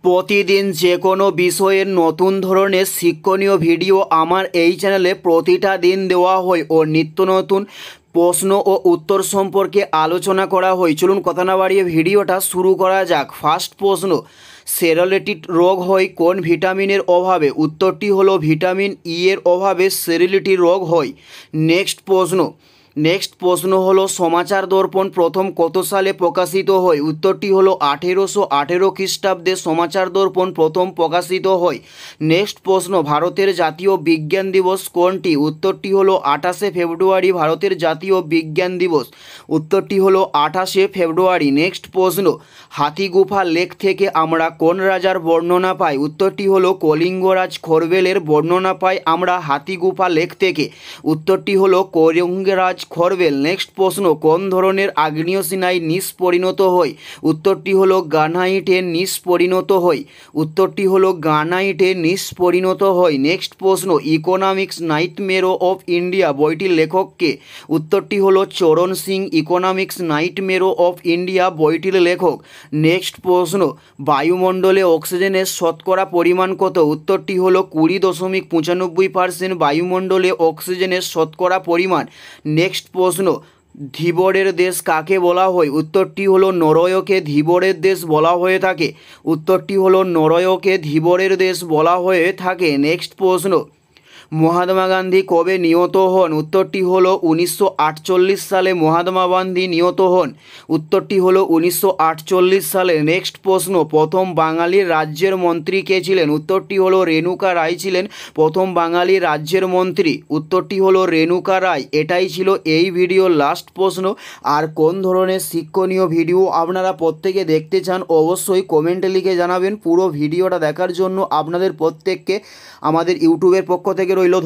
প্রতিদিন যে কোনো বিষয়ের নতুন ধরনের শিক্ষণীয় ভিডিও আমার এই চ্যানেলে প্রতিটা দিন দেওয়া হয় ও নিত্য নতুন প্রশ্ন ও উত্তর সম্পর্কে আলোচনা করা হয়। চলুন কথা না বাড়িয়ে ভিডিওটা শুরু করা যাক। ফার্স্ট প্রশ্ন, সেরালিটিক রোগ হয় কোন ভিটামিনের অভাবে? উত্তরটি হলো ভিটামিন ই এর অভাবে সেরিলিটি রোগ হয়। নেক্সট প্রশ্ন হলো সমাচার দর্পণ প্রথম কত সালে প্রকাশিত হয়? উত্তরটি হলো 1818 খ্রিস্টাব্দে সমাচার দর্পণ প্রথম প্রকাশিত হয়। নেক্সট প্রশ্ন, ভারতের জাতীয় বিজ্ঞান দিবস কোনটি? উত্তরটি হলো 28শে ফেব্রুয়ারি ভারতের জাতীয় বিজ্ঞান দিবস। উত্তরটি হলো 28শে ফেব্রুয়ারি। নেক্সট প্রশ্ন, হাতিগুফা লেক থেকে আমরা কোন রাজার বর্ণনা পাই? উত্তরটি হলো কলিঙ্গরাজ খরবেলের বর্ণনা পাই আমরা হাতিগুফা লেক থেকে। উত্তরটি হলো কলিঙ্গরাজ খরবেল। নেক্সট প্রশ্ন, কোন ধরনের আগ্নেয় শিলায় নিস পরিণত হয়? উত্তরটি হলো গ্রানাইটে নিস পরিণত হয়। উত্তরটি হলো গ্রানাইটে নিস পরিণত হয়। নেক্সট প্রশ্ন, ইকোনমিক্স নাইটমেরো অফ ইন্ডিয়া বইটির লেখক কে? উত্তরটি হলো চরণ সিং। ইকোনমিক্স নাইটমেরো অফ ইন্ডিয়া বইটির লেখক। নেক্সট প্রশ্ন, বায়ুমণ্ডলে অক্সিজেনের শতকরা পরিমাণ কত? উত্তরটি হলো 20.95%। বায়ুমণ্ডলে অক্সিজেনের শতকরা পরিমাণ। নেক্সট প্রশ্ন, ধীবরের দেশ কাকে বলা হয়? উত্তরটি হলো নরওয়েকে ধীবরের দেশ বলা হয়ে থাকে। উত্তরটি হলো নরওয়েকে ধীবরের দেশ বলা হয়ে থাকে। নেক্সট প্রশ্ন, মহাত্মা গান্ধী কবে নিহত হন? উত্তরটি হলো 1948 সালে মহাত্মা গান্ধী নিহত হন। উত্তরটি হলো 1948 সালে। নেক্সট প্রশ্ন, প্রথম বাঙালির রাজ্যের মন্ত্রী কে ছিলেন? উত্তরটি হলো রেণুকা রায় ছিলেন প্রথম বাঙালি রাজ্যের মন্ত্রী। উত্তরটি হলো রেণুকা রায়। এটাই ছিল এই ভিডিওর লাস্ট প্রশ্ন। আর কোন ধরনের শিক্ষণীয় ভিডিও আপনারা প্রত্যেকে দেখতে চান অবশ্যই কমেন্টে লিখে জানাবেন। পুরো ভিডিওটা দেখার জন্য আপনাদের প্রত্যেককে আমাদের ইউটিউবের পক্ষ থেকে রইল